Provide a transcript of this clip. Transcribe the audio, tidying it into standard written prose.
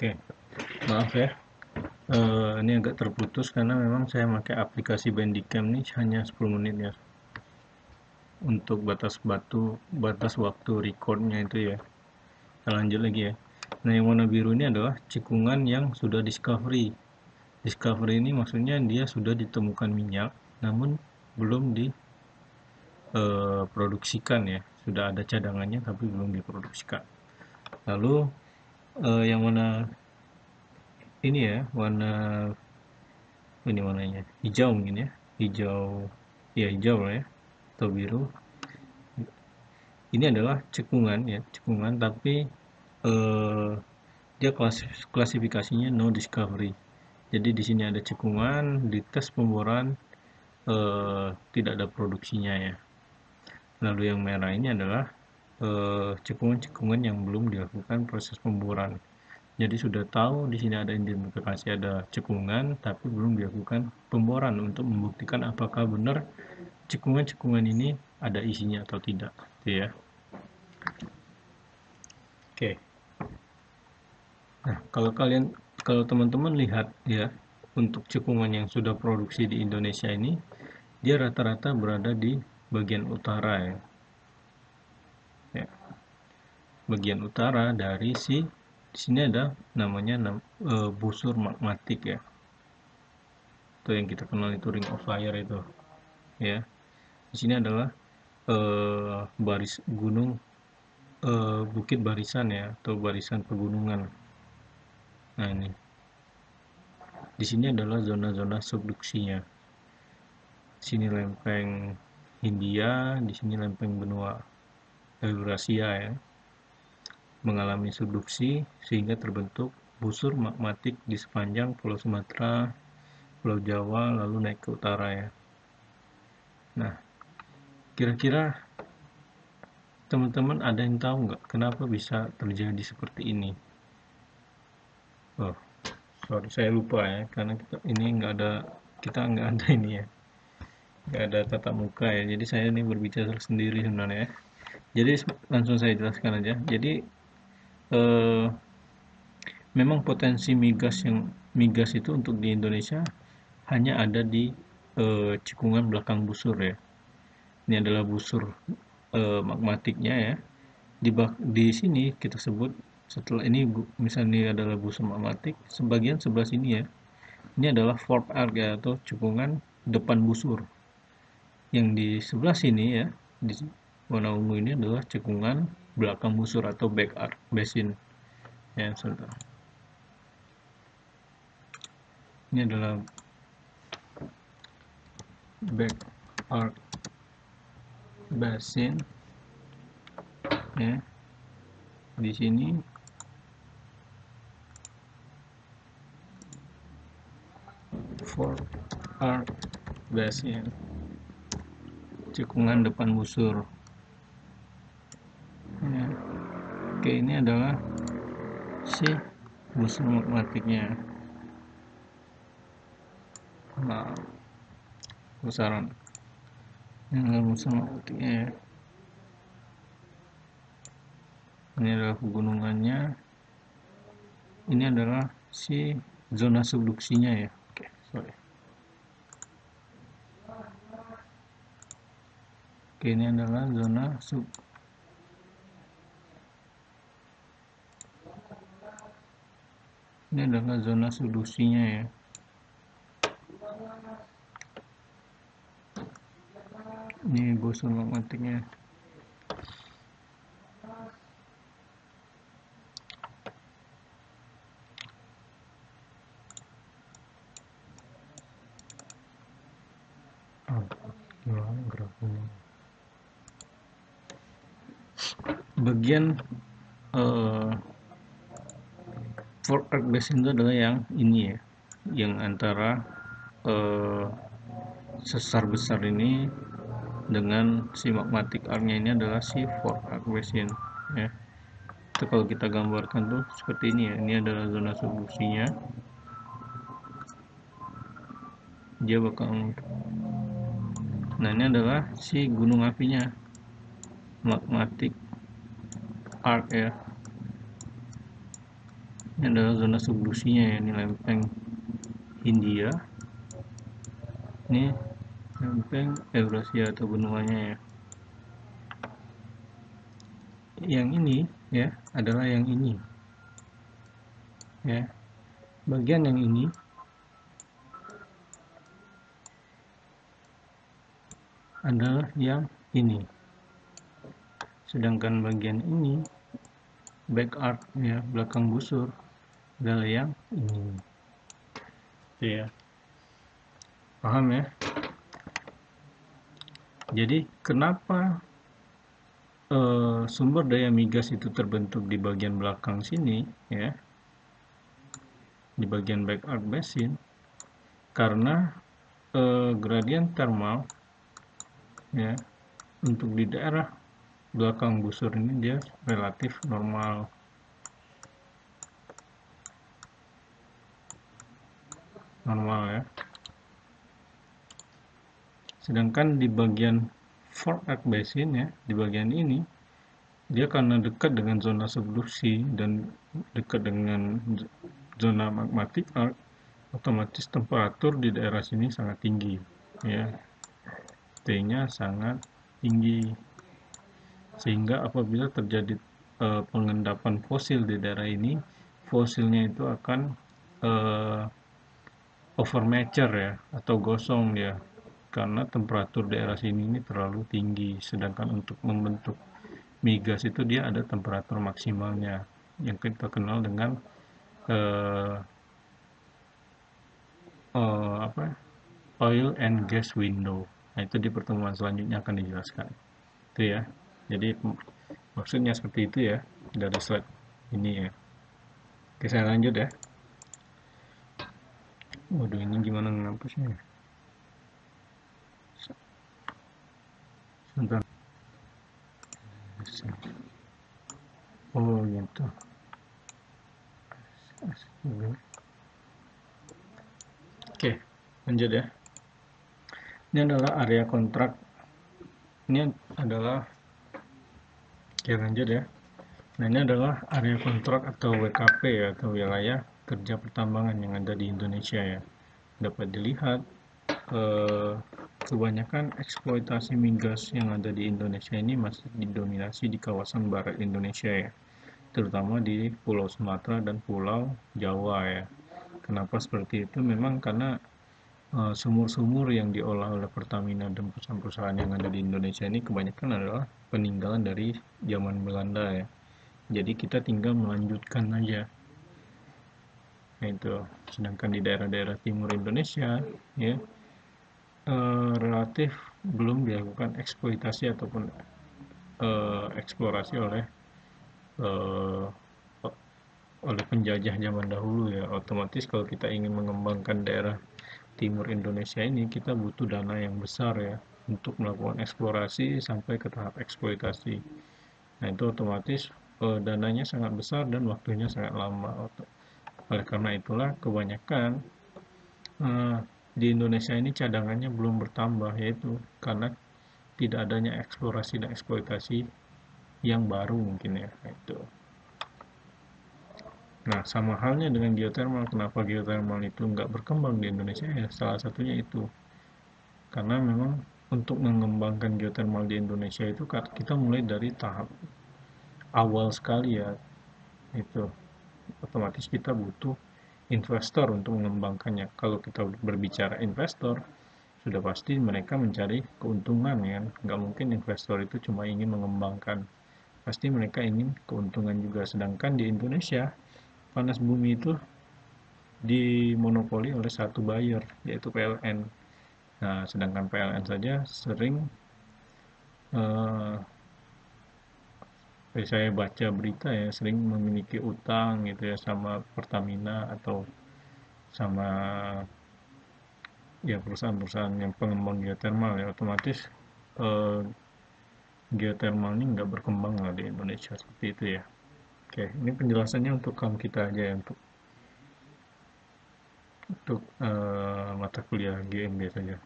Oke, maaf ya. Ini agak terputus karena memang saya pakai aplikasi Bandicam ini hanya 10 menit ya. Untuk batas waktu recordnya itu ya. Kita lanjut lagi ya. Nah, yang warna biru ini adalah cekungan yang sudah discovery. Discovery ini maksudnya dia sudah ditemukan minyak, namun belum diproduksikan ya. Sudah ada cadangannya tapi belum diproduksikan. Lalu yang warna ini ya, ini warnanya hijau mungkin ya, hijau lah ya, atau biru. Ini adalah cekungan ya, cekungan tapi dia klasifikasinya no discovery. Jadi di sini ada cekungan, di tes pemboran tidak ada produksinya ya. Lalu yang merah ini adalah cekungan-cekungan yang belum dilakukan proses pemboran. Jadi sudah tahu di sini ada identifikasi ada cekungan, tapi belum dilakukan pemboran untuk membuktikan apakah benar cekungan-cekungan ini ada isinya atau tidak, gitu ya. Oke. Nah, kalau teman-teman lihat ya, untuk cekungan yang sudah produksi di Indonesia ini, dia rata-rata berada di bagian utara ya. Ya. Bagian utara dari di sini ada namanya busur magmatik ya. Itu yang kita kenal itu ring of fire itu ya. Di sini adalah baris gunung, bukit barisan ya, atau barisan pegunungan. Nah, ini di sini adalah zona-zona subduksinya. Di sini lempeng Hindia, di sini lempeng benua Eurasia ya, mengalami subduksi sehingga terbentuk busur magmatik di sepanjang Pulau Sumatera, Pulau Jawa, lalu naik ke utara ya. Nah, kira-kira teman-teman ada yang tahu nggak kenapa bisa terjadi seperti ini? Oh, sorry saya lupa ya, karena kita nggak ada ini ya, nggak ada tatap muka ya. Jadi saya ini berbicara sendiri sebenarnya ya. Jadi langsung saya jelaskan aja. Jadi memang potensi migas itu untuk di Indonesia hanya ada di cekungan belakang busur ya. Ini adalah busur magmatiknya ya. Di sini kita sebut, setelah ini misalnya ini adalah busur magmatik, sebagian sebelah sini ya. Ini adalah fork arc ya, atau cekungan depan busur. Yang di sebelah sini ya, di warna ungu ini adalah cekungan belakang busur atau back arc basin. Ya, sebentar. Ini adalah back arc basin ya. Di sini fork arc basin, cekungan depan busur ya. Oke, ini adalah si busur magmatiknya. Nah, besaran ini adalah busur magmatiknya ya. Ini adalah pegunungannya. Ini adalah si zona subduksinya ya. Oke, sorry. Oke, ini adalah zona ini adalah zona subduksinya ya. Ini busur magmatiknya. Bagian fork arc basin itu adalah yang ini ya, yang antara sesar besar ini dengan si magmatic arc-nya ini adalah si fork arc basin ya. Itu kalau kita gambarkan tuh seperti ini ya. Ini adalah zona subduksinya. Dia bakal, nah ini adalah si gunung apinya, magmatic arc ya. Ini adalah zona subduksinya ya, ini lempeng Hindia, ini lempeng Eurasia atau benuanya ya. Yang ini ya adalah yang ini ya, bagian yang ini adalah yang ini, sedangkan bagian ini back arc ya, belakang busur, adalah yang ini. Itu ya, paham ya? Jadi kenapa sumber daya migas itu terbentuk di bagian belakang sini ya, di bagian back arc basin, karena gradien thermal ya untuk di daerah belakang busur ini dia relatif normal. Ya, sedangkan di bagian fork arc basin ya, di bagian ini dia karena dekat dengan zona subduksi dan dekat dengan zona magmatic arc, otomatis temperatur di daerah sini sangat tinggi ya, T-nya sangat tinggi, sehingga apabila terjadi pengendapan fosil di daerah ini, fosilnya itu akan overmature ya, atau gosong dia, karena temperatur daerah sini ini terlalu tinggi. Sedangkan untuk membentuk migas itu dia ada temperatur maksimalnya yang kita kenal dengan oil and gas window. Nah, itu di pertemuan selanjutnya akan dijelaskan. Itu ya. Jadi maksudnya seperti itu ya dari slide ini ya. Oke, saya lanjut ya. Waduh, ini gimana ngapusnya? Sebentar. Oh, gitu. Oke, lanjut ya. Ini adalah area kontrak. Ini adalah, oke lanjut ya. Nah, ini adalah area kontrak atau WKP ya, atau wilayah kerja pertambangan yang ada di Indonesia ya. Dapat dilihat kebanyakan eksploitasi migas yang ada di Indonesia ini masih didominasi di kawasan barat Indonesia ya, terutama di Pulau Sumatera dan Pulau Jawa ya. Kenapa seperti itu? Memang karena sumur-sumur yang diolah oleh Pertamina dan perusahaan-perusahaan yang ada di Indonesia ini kebanyakan adalah peninggalan dari zaman Belanda ya. Jadi kita tinggal melanjutkan aja. Nah itu, sedangkan di daerah-daerah timur Indonesia ya relatif belum dilakukan eksploitasi ataupun eksplorasi oleh penjajah zaman dahulu ya. Otomatis kalau kita ingin mengembangkan daerah timur Indonesia ini, kita butuh dana yang besar ya untuk melakukan eksplorasi sampai ke tahap eksploitasi. Nah itu otomatis dananya sangat besar dan waktunya sangat lama. Oleh karena itulah kebanyakan di Indonesia ini cadangannya belum bertambah, yaitu karena tidak adanya eksplorasi dan eksploitasi yang baru mungkin ya itu. Nah, sama halnya dengan geothermal. Kenapa geothermal itu nggak berkembang di Indonesia ya? Salah satunya itu karena memang untuk mengembangkan geothermal di Indonesia itu kita mulai dari tahap awal sekali ya, itu otomatis kita butuh investor untuk mengembangkannya. Kalau kita berbicara investor, sudah pasti mereka mencari keuntungan ya, nggak mungkin investor itu cuma ingin mengembangkan, pasti mereka ingin keuntungan juga. Sedangkan di Indonesia panas bumi itu dimonopoli oleh satu buyer, yaitu PLN. Nah, sedangkan PLN saja sering saya baca berita ya, sering memiliki utang gitu ya sama Pertamina atau sama ya perusahaan-perusahaan yang pengembang geothermal ya. Otomatis eh, geothermal ini nggak berkembang lah di Indonesia seperti itu ya. Oke, ini penjelasannya untuk kamu kita aja ya, untuk mata kuliah GMB saja.